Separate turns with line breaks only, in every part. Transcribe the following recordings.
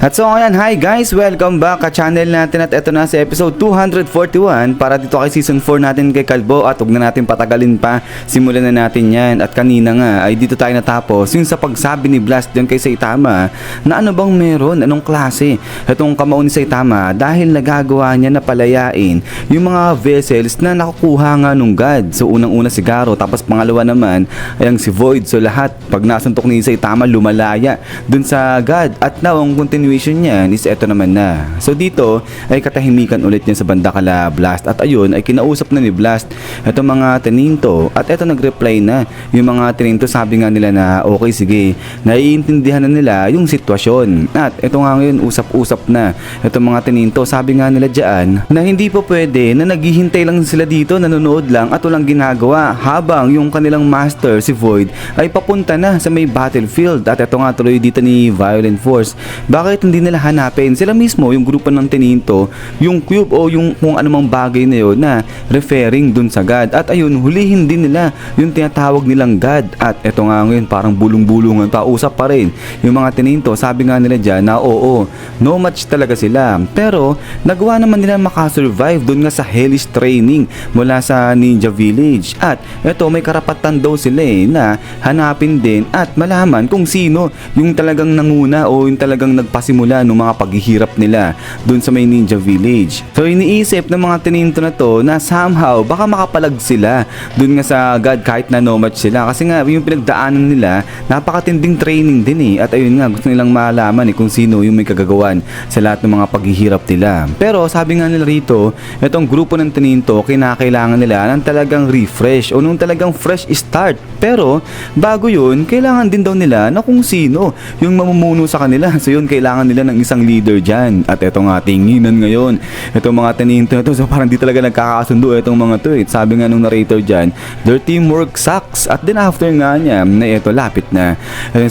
At so ngayon, hi guys! Welcome back sa channel natin at ito na sa episode 241 para dito kay season 4 natin kay Kalbo at huwag na natin patagalin pa. Simulan na natin yan at kanina nga ay dito tayo natapos yung sa pagsabi ni Blast dyan kay Saitama na ano bang meron, anong klase itong kamao ni Saitama dahil nagagawa niya na palayain yung mga vessels na nakukuha nga nung God. So unang-una si Garo, tapos pangalawa naman ay ang si Void. So lahat pag nasuntok ni Saitama lumalaya dun sa God at now ang continuation niyan is eto naman na. So dito ay katahimikan ulit niya sa banda kala Blast at ayun ay kinausap na ni Blast eto mga teninto at eto nag-reply na yung mga teninto. Sabi nga nila na okay sige, naiintindihan na nila yung sitwasyon at eto nga ngayon usap-usap na eto mga teninto. Sabi nga nila dyan na hindi po pwede na naghihintay lang sila dito, nanonood lang at walang ginagawa habang yung kanilang master si Void ay papunta na sa may battlefield. At eto nga tuloy dito ni Violent Force, bakit hindi nila hanapin sila mismo yung grupo ng teninto yung cube o yung kung anumang bagay na yun na referring dun sa God at ayun hulihin din nila yung tinatawag nilang God. At eto nga ngayon parang bulong-bulungan pa, usap pa rin yung mga teninto. Sabi nga nila dyan na oo, no match talaga sila pero nagawa naman nila makasurvive dun nga sa hellish training mula sa Ninja Village at eto may karapatan daw sila na hanapin din at malaman kung sino yung talagang nanguna o yung talagang nagpasimula ng mga paghihirap nila dun sa may Ninja Village. So iniisip ng mga teninto na to na somehow baka makapalag sila dun nga sa God kahit na no match sila kasi nga yung pinagdaanan nila napakatinding training din at ayun nga gusto nilang malaman kung sino yung may kagagawan sa lahat ng mga paghihirap nila. Pero sabi nga nila rito, itong grupo ng teninto kinakailangan nila ng talagang refresh o nung talagang fresh start. Pero bago yun, kailangan din daw nila na kung sino yung mamumuno sa kanila. So yun, kailangan nila ng isang leader dyan. At eto nga tinginan ngayon itong mga teninto na to. So parang di talaga nagkakasundo itong mga to. Sabi nga nung narrator dyan, their teamwork sucks. At then after nga niya na ito lapit na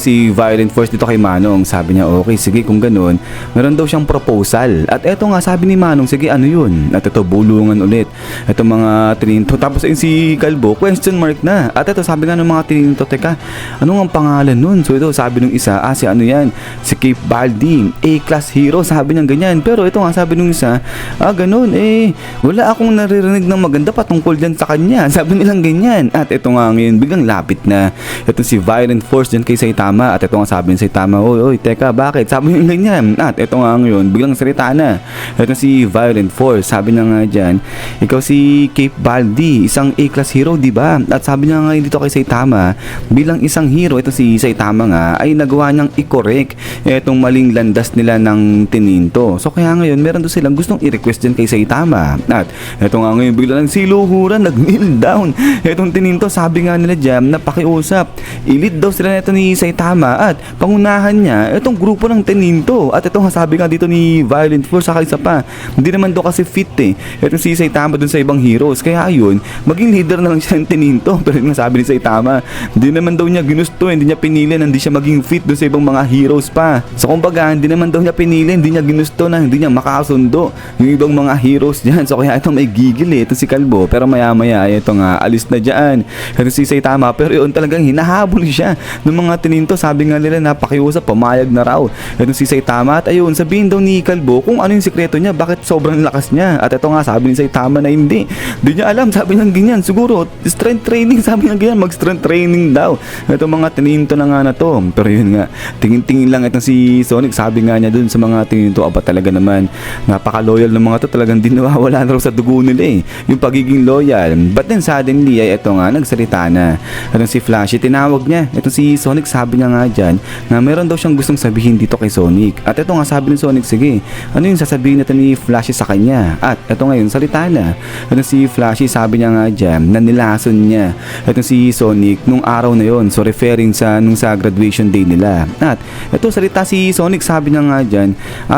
si Violent Force dito kay Manong. Sabi niya okay sige kung ganun, meron daw siyang proposal. At eto nga sabi ni Manong, sige ano yun? At ito bulungan ulit itong mga teninto. Tapos ayun si Kalbo question mark na. At ito sabi nga ng mga teninto, teka ano ang pangalan nun? So ito sabi nung isa, si ano yan? Si Cape Baldi, A-class hero, sabi niya ganyan. Pero ito nga sabi nung isa, ganun wala akong naririnig ng maganda patungkol dyan sa kanya. Sabi nilang ganyan. At ito nga ngayon biglang lapit na ito si Violent Force dyan kay Saitama. At ito nga sabi ni Saitama, oy teka bakit? Sabi niya ganyan. At ito nga ngayon biglang salita na ito si Violent Force. Sabi niya nga dyan, ikaw si Cape Baldi, isang A-class hero diba? At sabi niya nga dito kay Saitama, bilang isang hero ito si Saitama nga ay nagawa niyang i-correct itong maling landas nila ng teninto. So kaya ngayon meron doon silang gustong i-request dyan kay Saitama. At ito nga ngayon bigla ng siluhuran, nag-kneel down itong teninto. Sabi nga nila dyan na pakiusap, i-lead daw sila nito ni Saitama at pangunahan niya itong grupo ng teninto. At ito nga sabi nga dito ni Violent Force, saka isa pa, hindi naman daw kasi fit itong si Saitama dun sa ibang heroes. Kaya ayun, maging leader na lang siya ng teninto. Pero yun nga sabi ni Saitama, hindi naman daw niya ginusto, hindi niya pinili na hindi siya maging fit dun sa ibang mga heroes pa. So kumbaga, hindi naman daw niya pinili, hindi niya ginusto na hindi niya makasundo yung ibang mga heroes dyan. So kaya ito may gigil ito si Kalbo. Pero maya maya ito nga alis na dyan ito si Saitama. Pero yun talagang hinahabol siya ng mga teninto. Sabi nga nila napakiusap, pumayag na raw ito si Saitama. At ayun, sabihin daw ni Kalbo kung ano yung sikreto niya, bakit sobrang lakas niya. At ito nga sabi ni Saitama na hindi niya alam. Sabi niya ganyan, siguro strength training, sabi niya ganyan, mag strength training daw ito mga teninto na nga na to. Pero yun nga, tingin-tingin lang itong si Sonic. Sabi nga niya dun sa mga teninto, aba talaga naman napaka-loyal ng mga to, talagang di nawawala na raw sa dugo nila yung pagiging loyal. But then suddenly ay ito nga nagsalita na itong si Flashy, tinawag niya itong si Sonic. Sabi niya nga dyan na meron daw siyang gustong sabihin dito kay Sonic. At ito nga sabi ni Sonic, sige ano yung sasabihin natin ni Flashy sa kanya? At ito ngayon salita na itong si Flashy. Sabi niya nga dyan na nilason niya itong si Sonic nung araw na yon. So referring sa nung sa graduation day nila. At ito salita si Sonic, sabi niya nga dyan,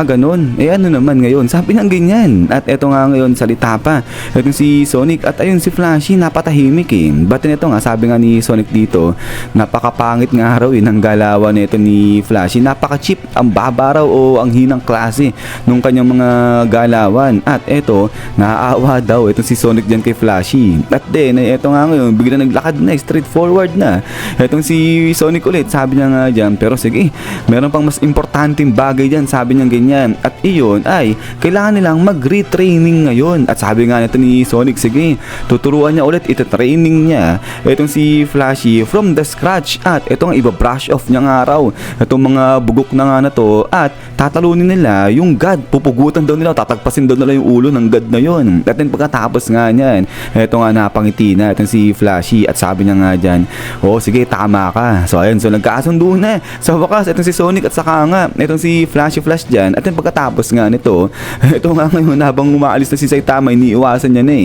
ganun, ano naman ngayon? Sabi niya ganyan. At ito nga ngayon salita pa itong si Sonic. At ayun si Flashy napatahimik But ito nga sabi nga ni Sonic dito, napakapangit nga raw ng galawan nito ni Flashy. Napaka-cheap, ang baba raw o ang hinang klase nung kanyang mga galawan. At ito, naaawa daw itong si Sonic dyan kay Flashy. At then, ito nga ngayon, bigla naglakad na, straightforward na itong si Sonic ulit. Sabi niya nga dyan, pero sige, meron pang mas importante importanteng bagay dyan, sabi niya ganyan. At iyon ay kailangan nilang mag-retraining ngayon. At sabi nga nito ni Sonic, sige, tuturuan niya ulit, ita-training niya itong si Flashy from the scratch. At ito nga iba-brush off niya nga raw itong mga bugok na nga na to, at tatalunin nila yung god, pupugutan daw nila, tatagpasin daw nila yung ulo ng god na yun. At then pagkatapos nga niyan, ito nga napangiti na itong si Flashy, at sabi niya nga dyan, oh sige, tama ka. So ayun, so nagkasundo na sa wakas itong si Sonic at saka nga itong si Flashy Flash dyan. At then pagkatapos nga nito, ito nga ngayon habang umaalis na si Saitama, iniiwasan niya na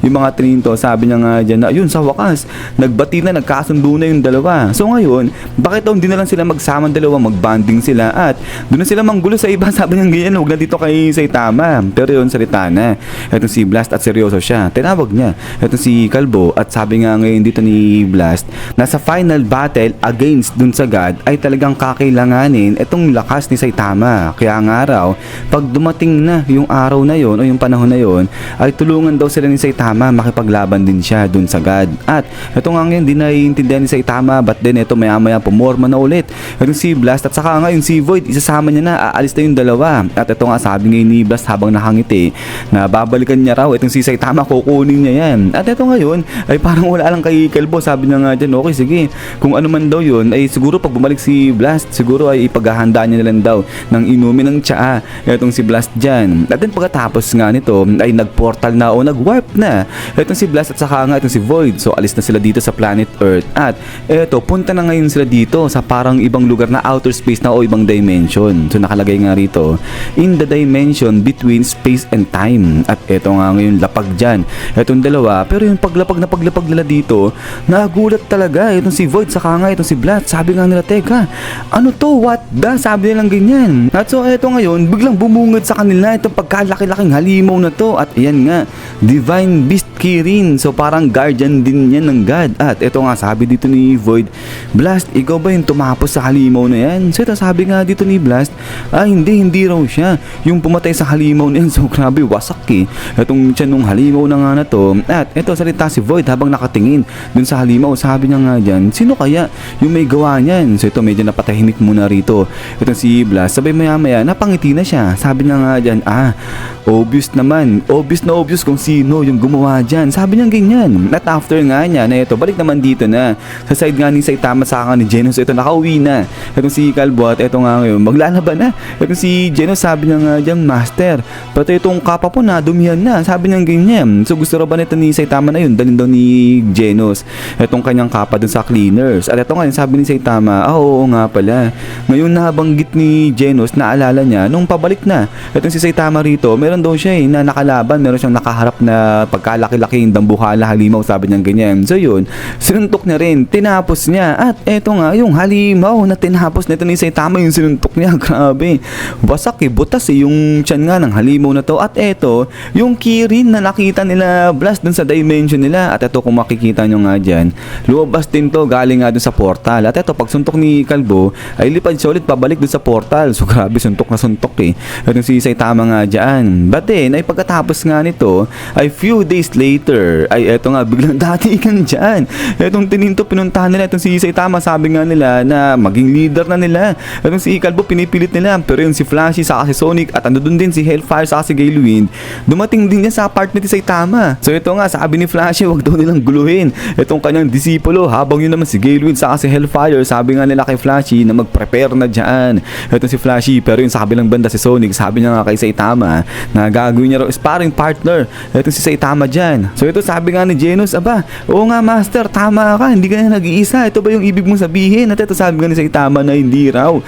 yung mga trinto. Sabi niya nga dyan na yun, sa wakas nagbati na, nagkasundo na yung dalawa. So ngayon, bakit daw hindi na lang sila magsama dalawa, magbanding sila at doon na sila manggulo sa iba. Sabi niya ganyan, huwag na dito kay Saitama. Pero yun, salita na itong si Blast at seryoso siya. Tinawag niya itong si Kalbo, at sabi nga ngayon dito ni Blast, nasa final battle against dun sa god ay talagang kakailanganin itong lakas ni Saitama. Kaya nga raw, pag dumating na yung araw na yon o yung panahon na yon, ay tulungan daw sila ni Saitama, makipaglaban din siya dun sa god. At ito nga ngayon, di naiintindihan ni Saitama, but then ito maya-maya pumorma na ulit itong si Blast, at saka nga yung si Void, isasama niya na, aalis na yung dalawa. At ito nga sabi ngayon ni Blast habang nakangiti na babalikan niya raw itong si Saitama, kukunin niya yan. At ito ngayon ay parang wala lang kay Kalbo. Sabi niya nga dyan, okay sige, kung ano man daw yun, ay siguro pag bumalik si Blast, siguro ay ipaghahanda niya na lang daw ng inumin ng tsaa itong si Blast dyan. At then pagkatapos nga nito ay nagportal na o nagwarp na itong si Blast at saka nga itong si Void. So alis na sila dito sa planet Earth, at eto, punta na ngayon sila dito sa parang ibang lugar na outer space na o ibang dimension. So nakalagay nga rito, in the dimension between space and time. At eto nga ngayon, lapag dyan etong dalawa. Pero yung paglapag nila dito, nagulat talaga itong si Void saka nga itong si Blast. Sabi nga nila, teka, ano to, what the? Sabi nilang ganyan. At so eto ngayon, biglang bumungad sa kanila itong pagkalaki-laking halimaw na to. At ayan nga, Divine Beast Kirin. So parang guardian din yan ng god. At eto nga, sabi dito ni Void, Blast, ikaw ba yung tumapos sa halimaw na yan? So ito, sabi nga dito ni Blast, hindi raw siya yung pumatay sa halimaw na yan. So grabe, wasak etong tiyan nung halimaw na nga na to. At eto, salita si Void habang nakatingin dun sa halimaw. Sabi niya nga dyan, sino kaya yung may gawa niyan? So ito, medyo napatahimik muna rito itong si Blast. Sabay maya napangiti na siya. Sabi niya nga dyan, obvious naman, obvious na obvious kung sino yung gumawa dyan. Sabi niya ganyan. At after nga niya na ito, balik naman dito na sa side nga ni Saitama saka ni Genos. Ito, nakauwi na itong si Kalbo, at ito nga ngayon, maglalaban na itong si Genos. Sabi niya nga dyan, Master, pati itong kapa po na dumihan na. Sabi niya ganyan. So gusto raw ba nito ni Saitama na yun, dalhin daw ni Genos itong kanyang kapa dun sa cleaners. At ito nga, sabi ni Saitama, oo nga pala, ngayon nabanggit ni Genos, naalala niya nung pabalik na itong si Saitama rito, meron daw siya na nakalaban, meron siyang nakaharap na pagkalaki-laking dambuhala halimaw. Sabi niya ganyan. So yun, sinuntok niya rin, tinapos niya. At eto nga, yung halimaw na tinapos nito ni Saitama, yung sinuntok niya, grabe, wasak butas yung tiyan nga ng halimaw na to. At eto, yung Kirin na nakita nila Blast dun sa dimension nila. At eto, kung makikita nyo nga dyan, lumabas din to, galing nga dun sa portal. At eto, pag suntok ni Kalbo, ay lipad siya ulit pabalik dun sa portal. So grabe, suntok na suntok itong si Saitama nga dyan. But then, ay pagkatapos nga nito, ay few days later, ay eto nga, biglang datigan dyan. Etong tininto, pinuntahan nila itong si Saitama. Sabi nga nila na maging leader na nila. Etong si Kalbo, pinipilit nila. Pero yung si Flashy, saka si Sonic, at ando dun din si Hellfire, saka si Galewind, dumating din niya sa apartment ni Saitama. So ito nga, sabi ni Flashy, wag daw nilang guluhin itong kanyang disipulo. Habang yun naman si Galewind, saka si Hellfire, sabi nga nila kay Flashy na mag-prepare na dyan itong si Flashy. Pero yung sa kabilang banda si Sonic, sabi niya nga kay Saitama na gagawin niya raw sparring partner itong si Saitama dyan. So ito, sabi nga ni Genos, aba, oo nga Master, tama ka, hindi ka na nag-iisa, ito ba yung ibig mong sabihin? At ito, sabi nga ni Saitama na hindi raw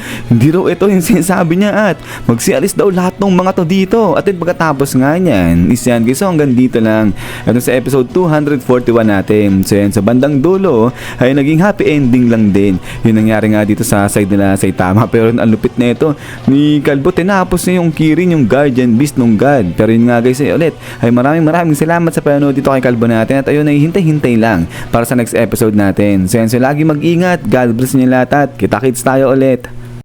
ito yung sinasabi niya, at magsialis daw lahat ng mga to dito. At then pagkatapos nga niyan, is yan guys, so hanggang dito lang ito sa episode 241 natin. So yan, sa bandang dulo ay naging happy ending lang din yung nangyari nga dito sa side nila Saitama. Pero ang lupit na ito ni Kalbo, tinapos na yung Kirin, yung guardian beast nung god. Pero yun nga guys, ulit ay maraming salamat sa panonood dito kay Kalbo natin. At ayun, ay hintay-hintay lang para sa next episode natin. So yan, so lagi mag-ingat, God bless niyo lahat, at kita-kits tayo ulit.